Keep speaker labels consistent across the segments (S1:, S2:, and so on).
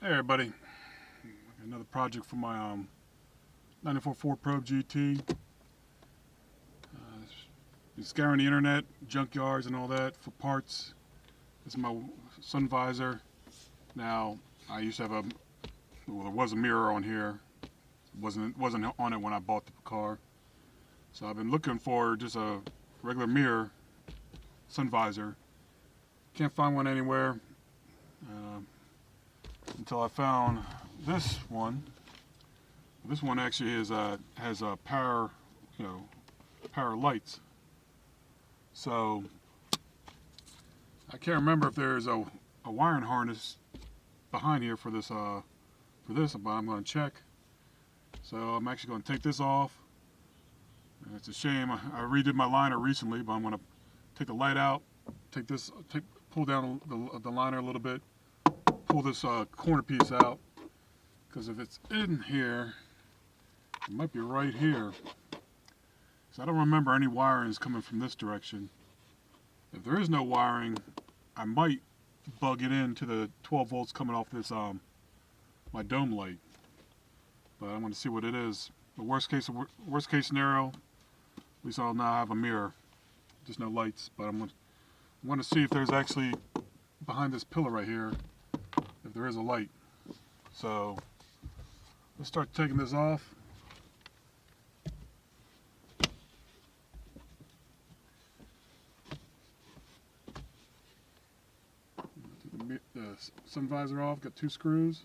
S1: Hey everybody, another project for my 94 Ford Probe GT. Been scouring the internet, junkyards and all that for parts. This is my sun visor. Now, I used to have there was a mirror on here. Wasn't on it when I bought the car. So I've been looking for just a regular mirror, sun visor. Can't find one anywhere. Until I found this one. This one actually has a power, power lights. So I can't remember if there's a wiring harness behind here for this, but I'm going to check. So I'm actually going to take this off. And it's a shame. I redid my liner recently, but I'm going to take the light out, pull down the liner a little bit. Pull this corner piece out, because if it's in here, it might be right here. So I don't remember any wirings coming from this direction. If there is no wiring, I might bug it into the 12 volts coming off this my dome light. But I'm going to see what it is. The worst case scenario, at least I'll now have a mirror, just no lights. But I'm going to see if there's actually behind this pillar right here, if there is a light. So let's start taking this off. Take the sun visor off, got 2 screws.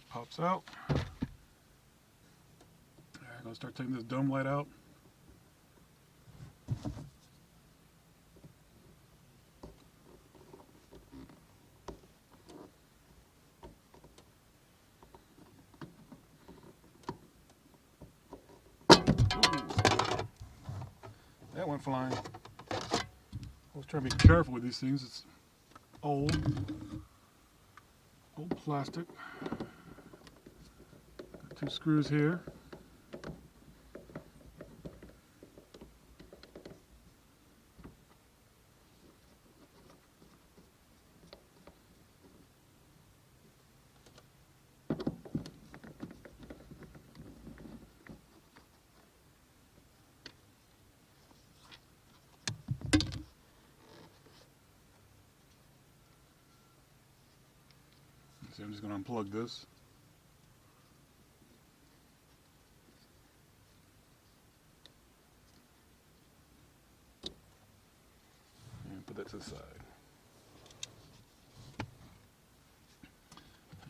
S1: Pops out. Alright, I'm going to start taking this dome light out. Ooh, that went flying. Always try to be careful with these things. It's old plastic. 2 screws here. So I'm just going to unplug this. Put that to the side.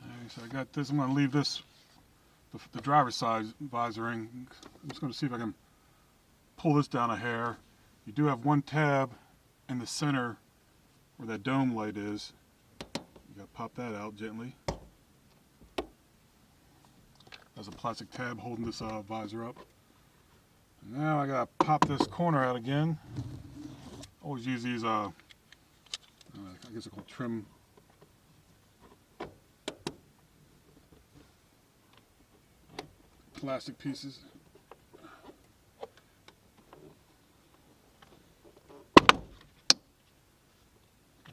S1: Alright, so I got this. I'm going to leave this, the driver's side visoring. I'm just going to see if I can pull this down a hair. You do have one tab in the center where that dome light is. You got to pop that out gently. There's a plastic tab holding this visor up. And now I got to pop this corner out again. Always use these, I guess they're called trim plastic pieces.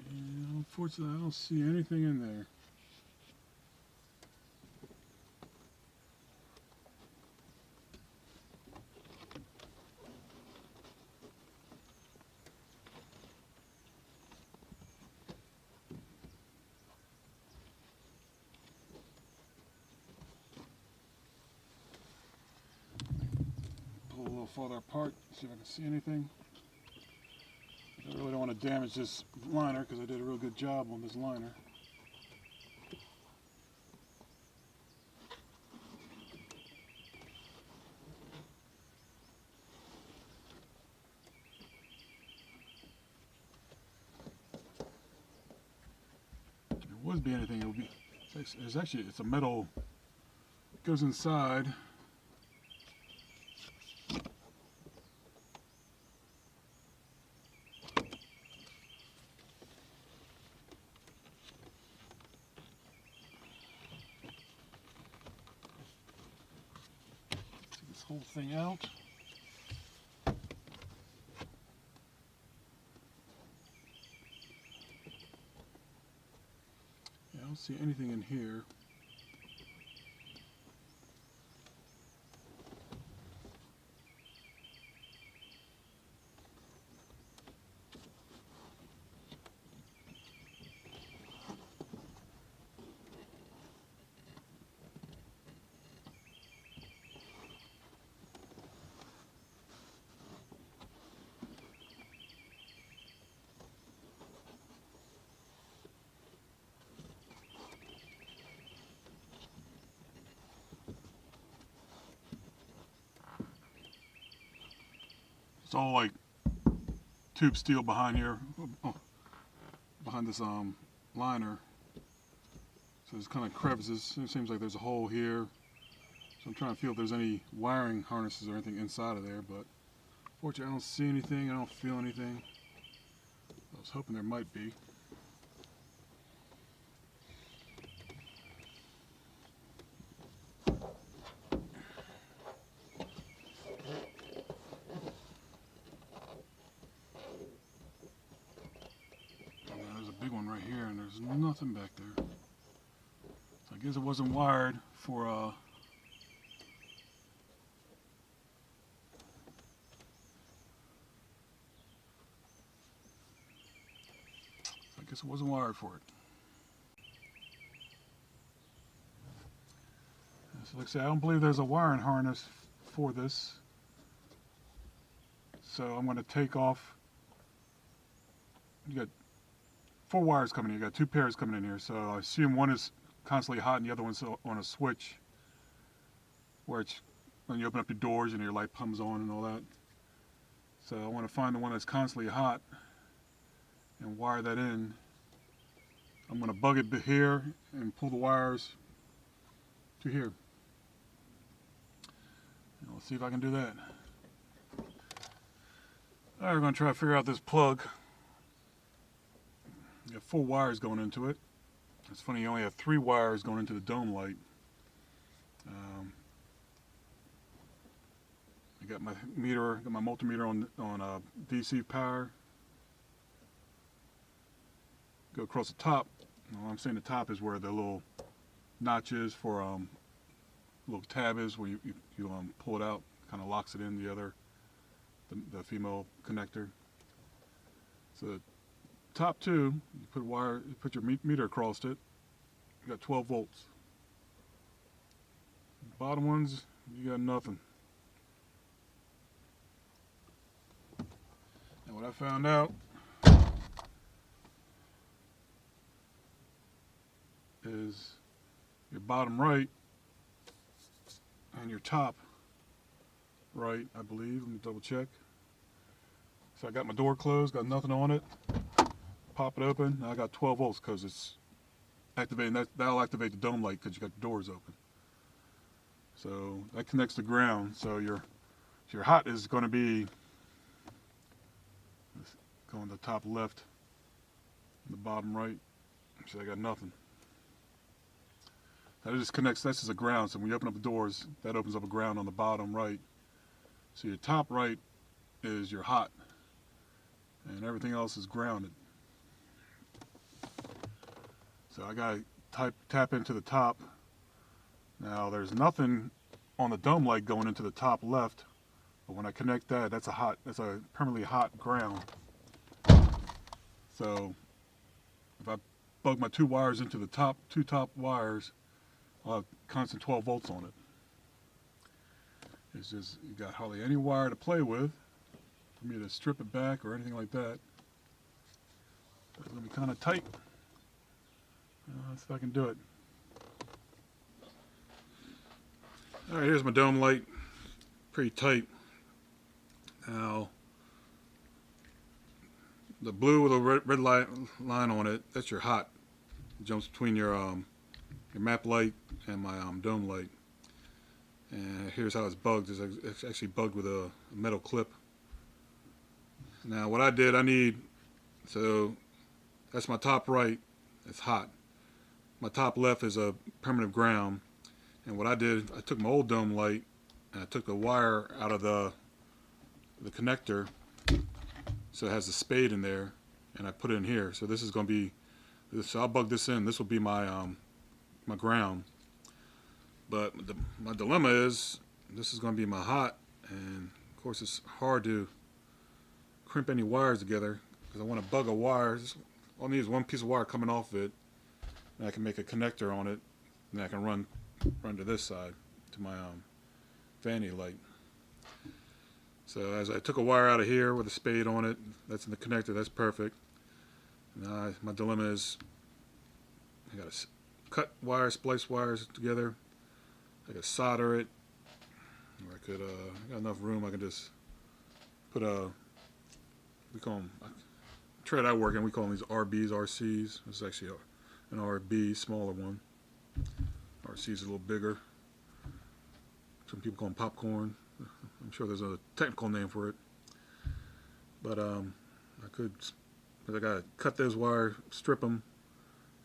S1: And unfortunately, I don't see anything in there. A little farther apart, see if I can see anything. I really don't want to damage this liner because I did a real good job on this liner. If there would be anything, it would be. It's a metal. It goes inside. whole thing out. Yeah, I don't see anything in here. It's all like tube steel behind here, behind this liner. So there's kind of crevices. It seems like there's a hole here. So I'm trying to feel if there's any wiring harnesses or anything inside of there, but fortunately I don't see anything. I don't feel anything. I was hoping there might be. There's a big one right here, and there's nothing back there. So I guess it wasn't wired for I guess it wasn't wired for it. So like I say, I don't believe there's a wiring harness for this. So I'm going to take off. You got 4 wires coming in. You got 2 pairs coming in here. So I assume one is constantly hot and the other one's on a switch, where it's when you open up your doors and your light comes on and all that. So I want to find the one that's constantly hot and wire that in. I'm going to bug it here and pull the wires to here. And let's see if I can do that. Alright, we're going to try to figure out this plug. You have 4 wires going into it. It's funny, you only have 3 wires going into the dome light. I got my meter, got my multimeter on DC power. Go across the top. Well, I'm saying the top is where the little notch is for little tab is where you pull it out, kind of locks it in the female connector. So the top 2, you put your meter across it. You got 12 volts. The bottom ones, you got nothing. And what I found out is your bottom right and your top right, I believe. Let me double check. So I got my door closed, got nothing on it. Pop it open. Now I got 12 volts because it's activating. That'll activate the dome light because you got the doors open. So that connects to ground. So your hot is going to be going to the top left and the bottom right. So I got nothing. That just connects. That's just a ground. So when you open up the doors, that opens up a ground on the bottom right. So your top right is your hot, and everything else is grounded. So I gotta tap into the top. Now there's nothing on the dome light going into the top left, but when I connect that, that's a permanently hot ground. So if I plug my 2 wires into the two top wires, I'll have constant 12 volts on it. It's just, you got hardly any wire to play with for me to strip it back or anything like that. It's going to be kind of tight. Let's see if I can do it. Alright, here's my dome light. Pretty tight. Now, the blue with a red line on it, that's your hot. It jumps between your map light and my dome light. And here's how it's bugged. It's actually bugged with a metal clip. Now what I did, so that's my top right, it's hot. My top left is a permanent ground. And what I did, I took my old dome light and I took the wire out of the connector, so it has the spade in there, and I put it in here. So this is going to be this. So I'll bug this in. This will be my my ground. But my dilemma is this is going to be my hot, and of course it's hard to crimp any wires together because I want to bug a wire. All I need is one piece of wire coming off it, and I can make a connector on it, and I can run to this side to my vanity light. So as I took a wire out of here with a spade on it, that's in the connector. That's perfect. Now my dilemma is I got to cut wires, splice wires together. I could solder it, or I could, I got enough room, I can just put we call them, trade I work in, we call them these RBs, RCs. This is actually an RB, smaller one. RC is a little bigger. Some people call them popcorn. I'm sure there's a technical name for it. But I gotta cut those wires, strip them,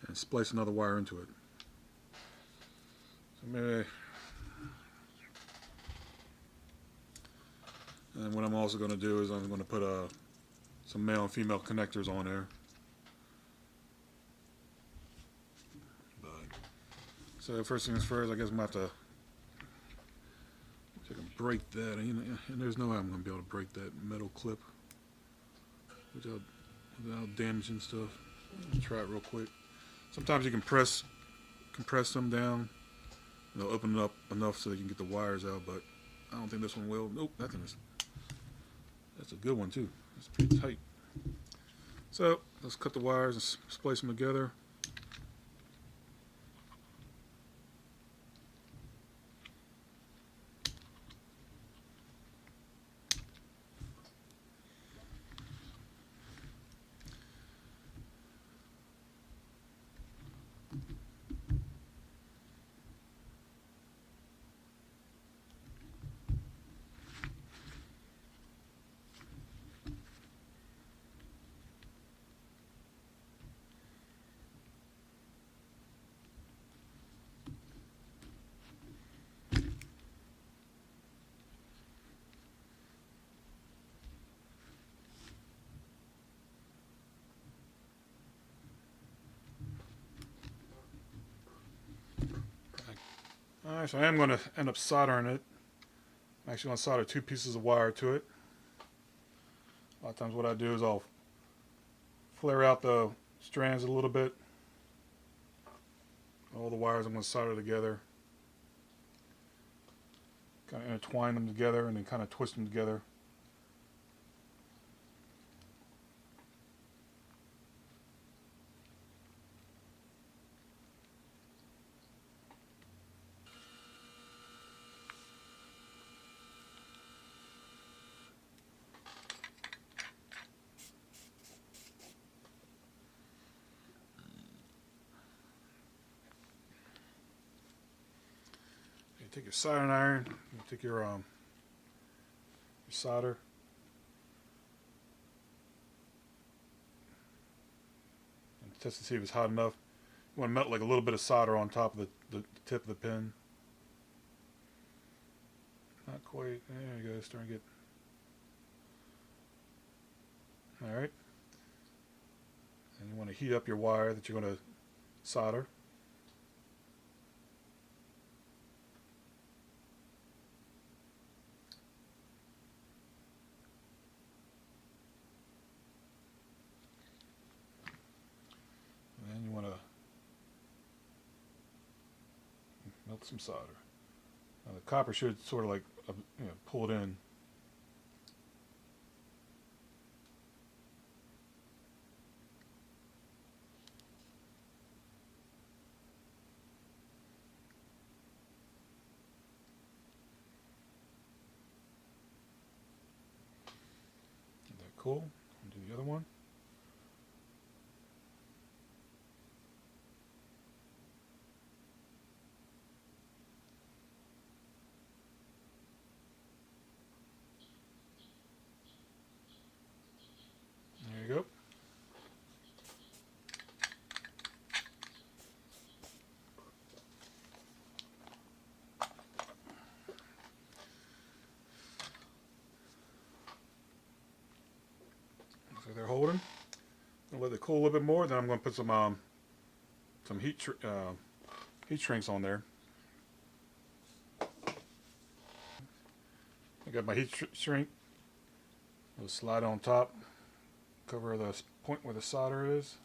S1: and splice another wire into it. So maybe. And what I'm also going to do is I'm going to put some male and female connectors on there. So first things first, I guess I'm going to have to see if I can break that. And there's no way I'm going to be able to break that metal clip without damaging stuff. I'll try it real quick. Sometimes you can compress them down, and they'll open it up enough so they can get the wires out, but I don't think this one will. Nope, that thing is. That's a good one too. It's pretty tight. So let's cut the wires and splice them together. Alright, so I am going to end up soldering it. I'm actually going to solder 2 pieces of wire to it. A lot of times what I do is I'll flare out the strands a little bit. All the wires I'm going to solder together. Kind of intertwine them together and then kind of twist them together. You take your soldering iron, you take your solder, and test to see if it's hot enough. You want to melt like a little bit of solder on top of the tip of the pin. Not quite. There you go. Starting to get. All right. And you want to heat up your wire that you're going to solder. And then you want to melt some solder. Now the copper should sort of like pull it in. Isn't that cool? I'll do the other one. There you go. they're holding. I'll let it cool a little bit more. Then I'm going to put some heat shrinks on there. I got my heat shrink. It'll slide on top, cover the point where the solder is.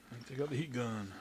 S1: And take out the heat gun.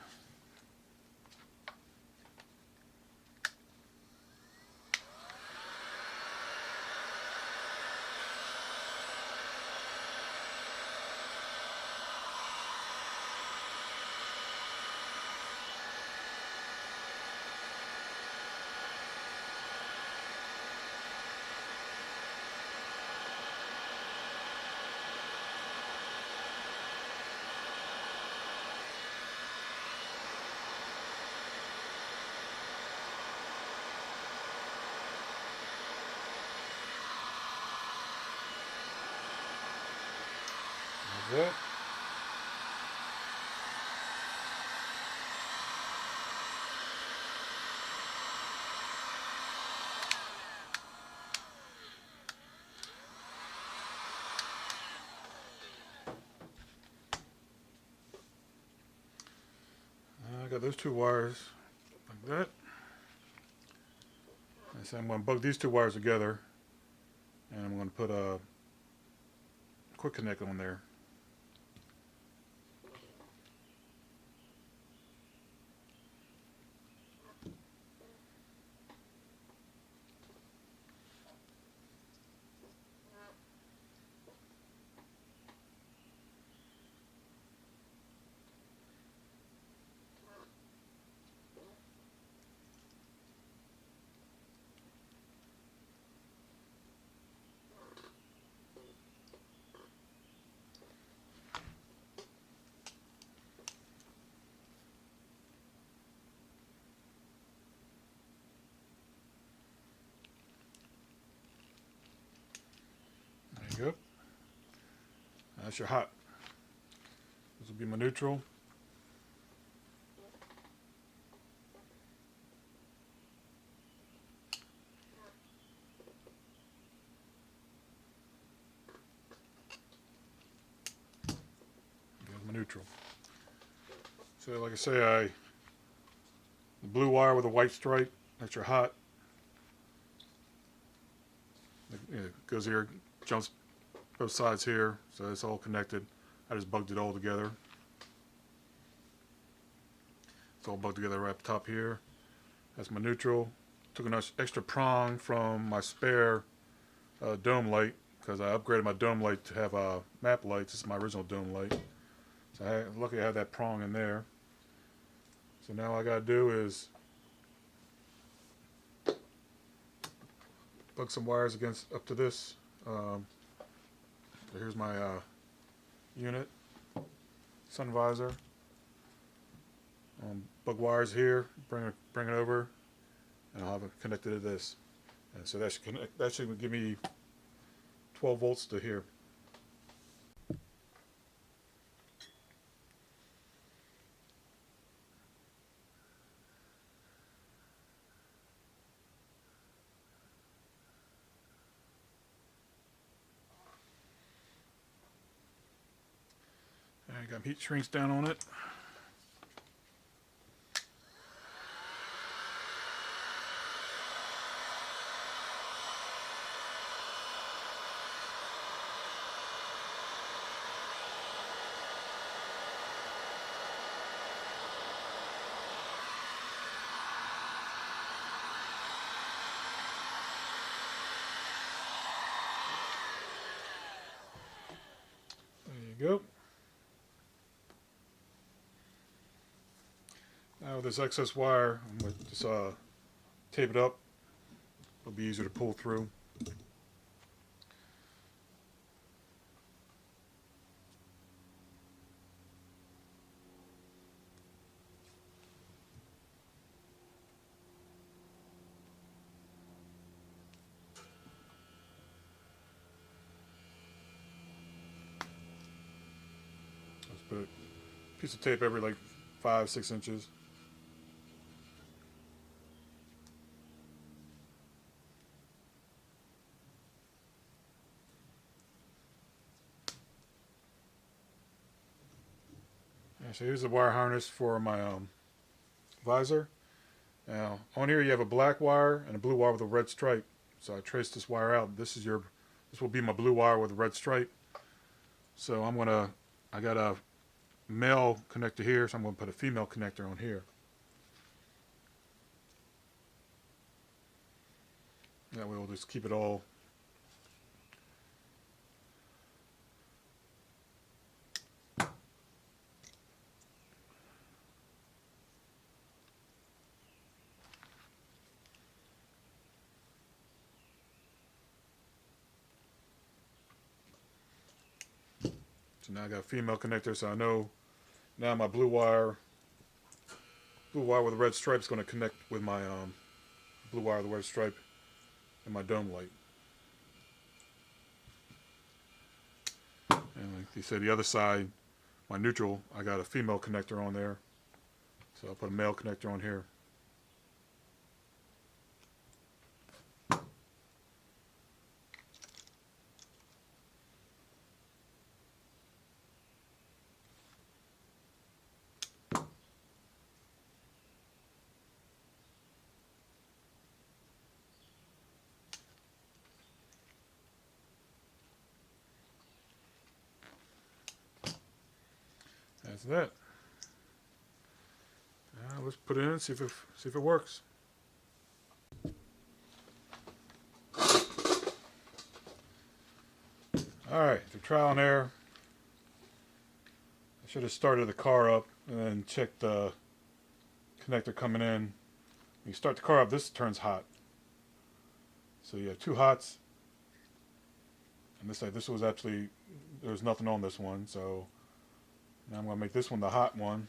S1: That's it. I got those two wires like that. And so I'm going to bug these two wires together, and I'm going to put a quick connect on there. There you go. That's your hot. This will be my neutral. There's my neutral. So like I say, the blue wire with a white stripe, that's your hot. It goes here, jumps both sides here, so it's all connected. I just bugged it all together. It's all bugged together right up top here. That's my neutral. Took an extra prong from my spare dome light, because I upgraded my dome light to have map lights. This is my original dome light. So luckily I have that prong in there. So now all I gotta do is plug some wires up to this. So here's my unit, sun visor. Plug wires here, bring it over, and I'll have it connected to this. And so that should give me 12 volts to here. And I got heat shrinks down on it. There you go. Now with this excess wire, I'm going to just tape it up. It'll be easier to pull through. Let's put a piece of tape every like 5-6 inches. So here's the wire harness for my visor. Now on here you have a black wire and a blue wire with a red stripe. So I traced this wire out. This will be my blue wire with a red stripe. So I got a male connector here, so I'm gonna put a female connector on here. That way we'll just keep it all. So now I got a female connector, so I know now my blue wire with a red stripe is going to connect with my blue wire with a red stripe and my dome light. And like you said, the other side, my neutral, I got a female connector on there. So I'll put a male connector on here. That's that. Now let's put it in and see if it works. Alright, the trial and error. I should have started the car up and then checked the connector coming in. When you start the car up, this turns hot. So you have two hots. And this was actually, there was nothing on this one, so now I'm going to make this one the hot one.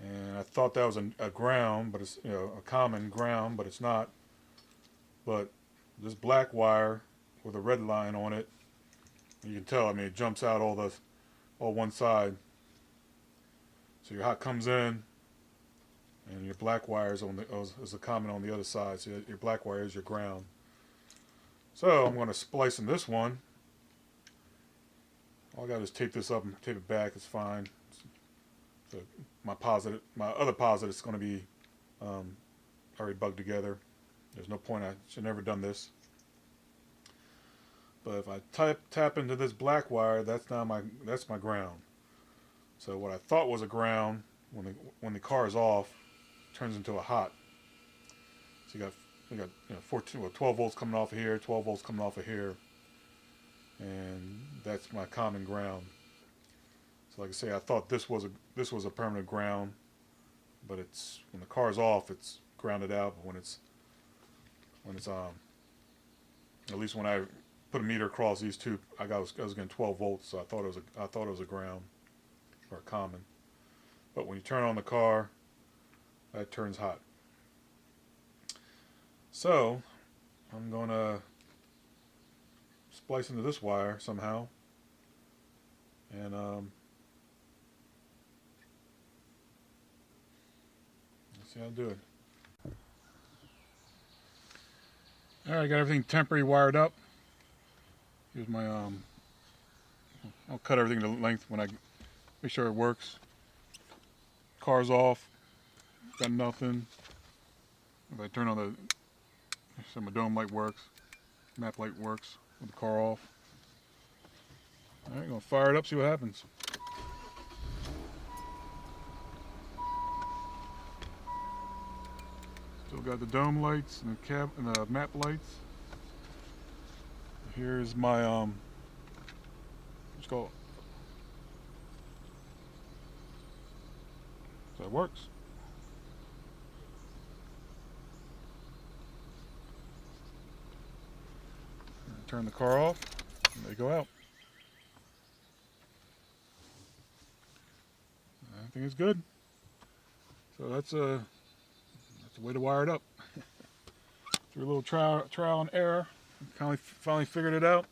S1: And I thought that was a ground, but it's a common ground, but it's not. But this black wire with a red line on it, you can tell, I mean, it jumps out all one side. So your hot comes in, and your black wire is a common on the other side. So your black wire is your ground. So I'm going to splice in this one. All I got to is tape this up and tape it back. It's fine. So my other positive is going to be already bugged together. There's no point. I should have never done this. But if I tap into this black wire, that's my ground. So what I thought was a ground, when the car is off, turns into a hot. So you got 12 volts coming off of here, 12 volts coming off of here, and that's my common ground. So like I say, I thought this was a permanent ground, but it's when the car's off, it's grounded out. But when it's at least when I put a meter across these two, I was getting 12 volts. So I thought it was a ground or a common. But when you turn on the car, that turns hot. So I'm gonna splice into this wire somehow, and let's see how to do it. All right, got everything temporary wired up. Here's my I'll cut everything to length when I make sure it works. Car's off. Got nothing. If I turn on so my dome light works, map light works with the car off. All right, gonna fire it up, see what happens. Still got the dome lights and the map lights. Here's my let's go. So it works. Turn the car off, and they go out. I think it's good. So that's a way to wire it up. Through a little trial and error, finally figured it out.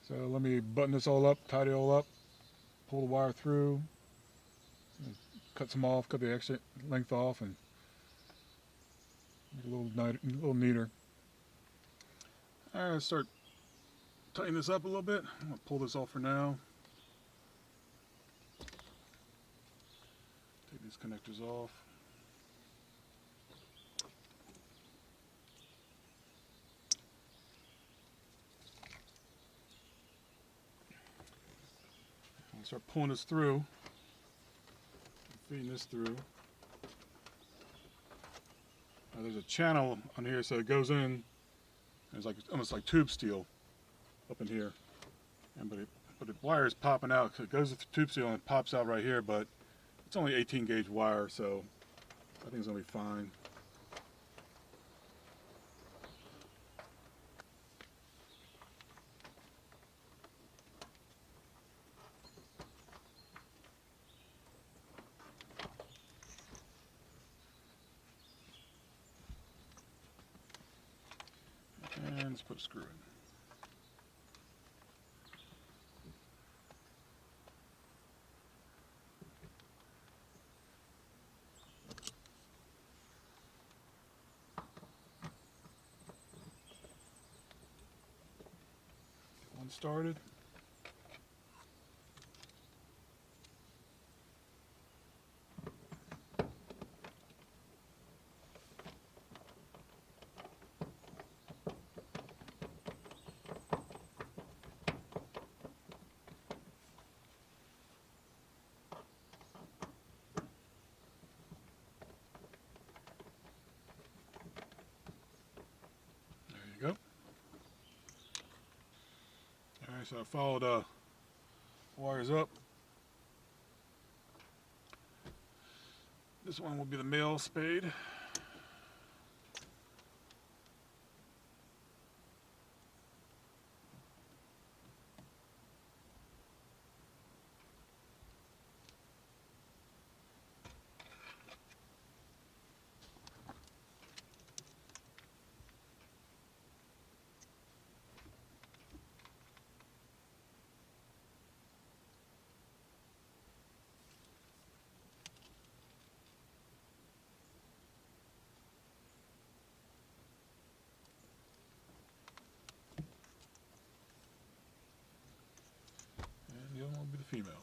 S1: So let me button this all up, tidy it all up, pull the wire through, cut some off, cut the extra length off, and make it a little neater. All right, start tightening this up a little bit. I'm gonna pull this off for now. connectors off. And start pulling this through, feeding this through. Now there's a channel on here, so it goes in. It's like almost like tube steel up in here, and but the wire is popping out. So it goes to the tube steel and it pops out right here, but it's only 18 gauge wire, so I think it's gonna be fine. And let's put a screw in. Get one started. There you go. Alright, so I followed wires up. This one will be the male spade. The other one will be the female.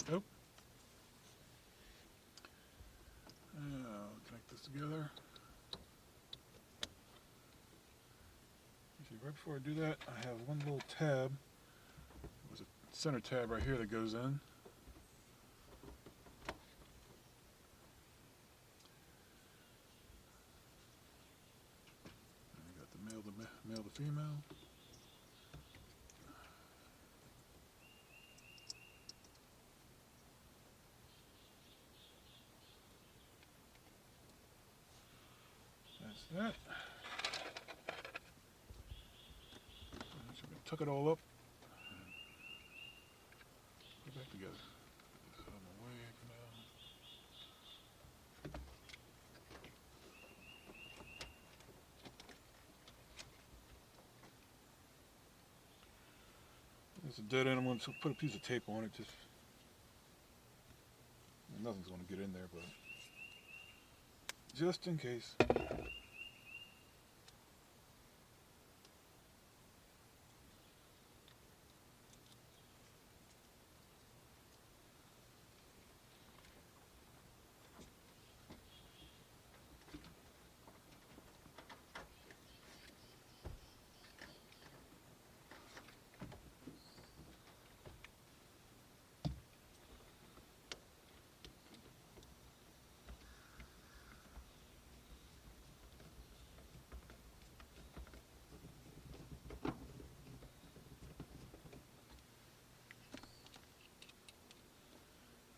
S1: Nope. Connect this together. Right before I do that, I have one little tab. There's a center tab right here that goes in. And you got the male to female. That's that. Tuck it all up, put it back together. Put this out of my way for now. It's a dead end. I'm going to put a piece of tape on it. Just nothing's going to get in there, but just in case.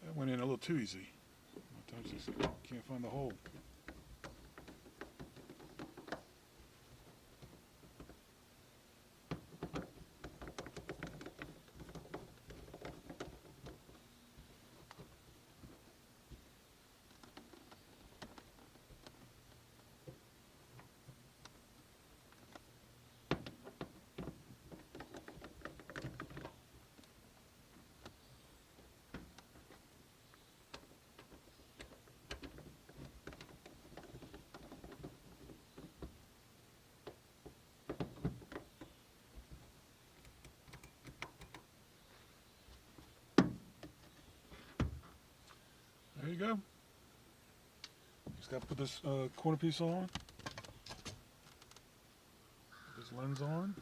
S1: That went in a little too easy. Sometimes you just can't find the hole. you go. Just got to put this corner piece on. Put this lens on.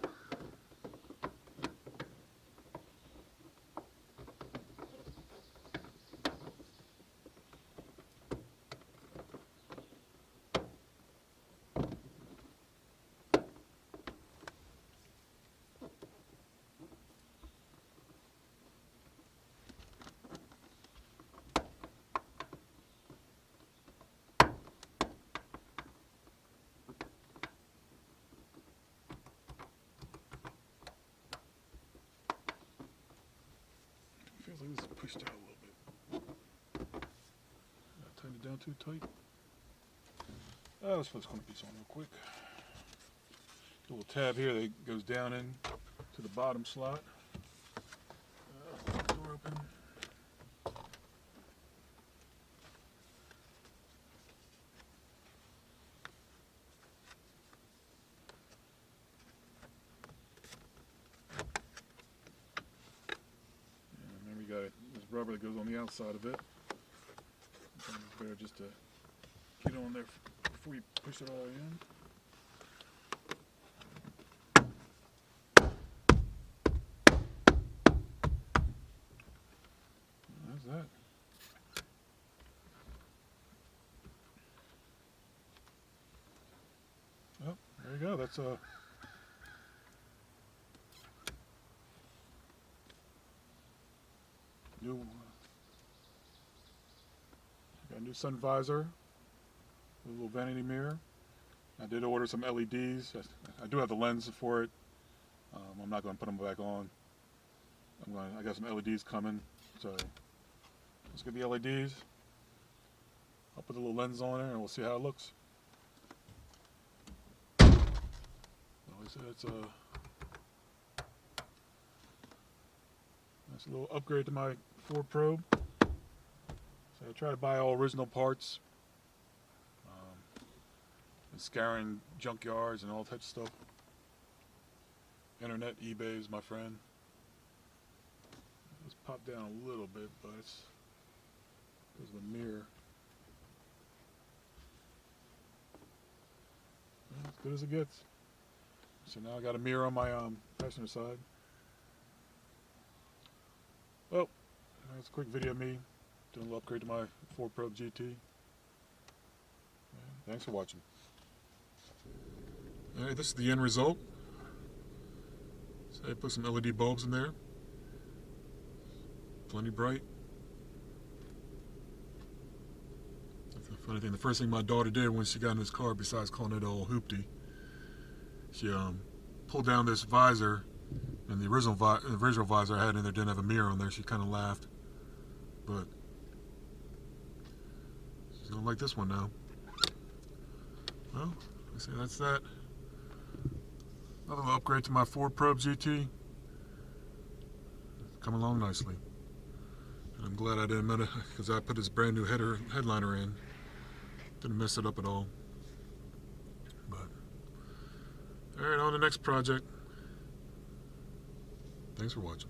S1: Feels like this is pushed out a little bit. Tighten it down too tight. Let's put this corner piece on real quick. A little tab here that goes down in to the bottom slot. Door open. Got it. There's rubber that goes on the outside of it. Sometimes it's better just to get it on there before you push it all in. That's that. Oh, there you go. That's got a new sun visor, a little vanity mirror. I did order some LEDs. I do have the lens for it. I'm not going to put them back on. I got some LEDs coming, so let's get the LEDs. I'll put the little lens on there and we'll see how it looks. Like I said, it's a little upgrade to my Ford Probe. So I try to buy all original parts, and scouring junkyards and all types of stuff. Internet, eBay is my friend. Let's pop down a little bit, but it's because of the mirror. As good as it gets. So now I got a mirror on my passenger side. Well, that's a quick video of me doing a little upgrade to my Ford Probe GT. Thanks for watching. Alright, this is the end result. So I put some LED bulbs in there. Plenty bright. That's the funny thing. The first thing my daughter did when she got in this car, besides calling it all hoopty, she pulled down this visor, and the original visor I had in there didn't have a mirror on there. She kind of laughed, but she's gonna like this one now. Well, I say that's that. Another little upgrade to my Ford Probe GT. Come along nicely. And I'm glad I didn't mess it, because I put this brand new headliner in. Didn't mess it up at all. But alright, on to the next project. Thanks for watching.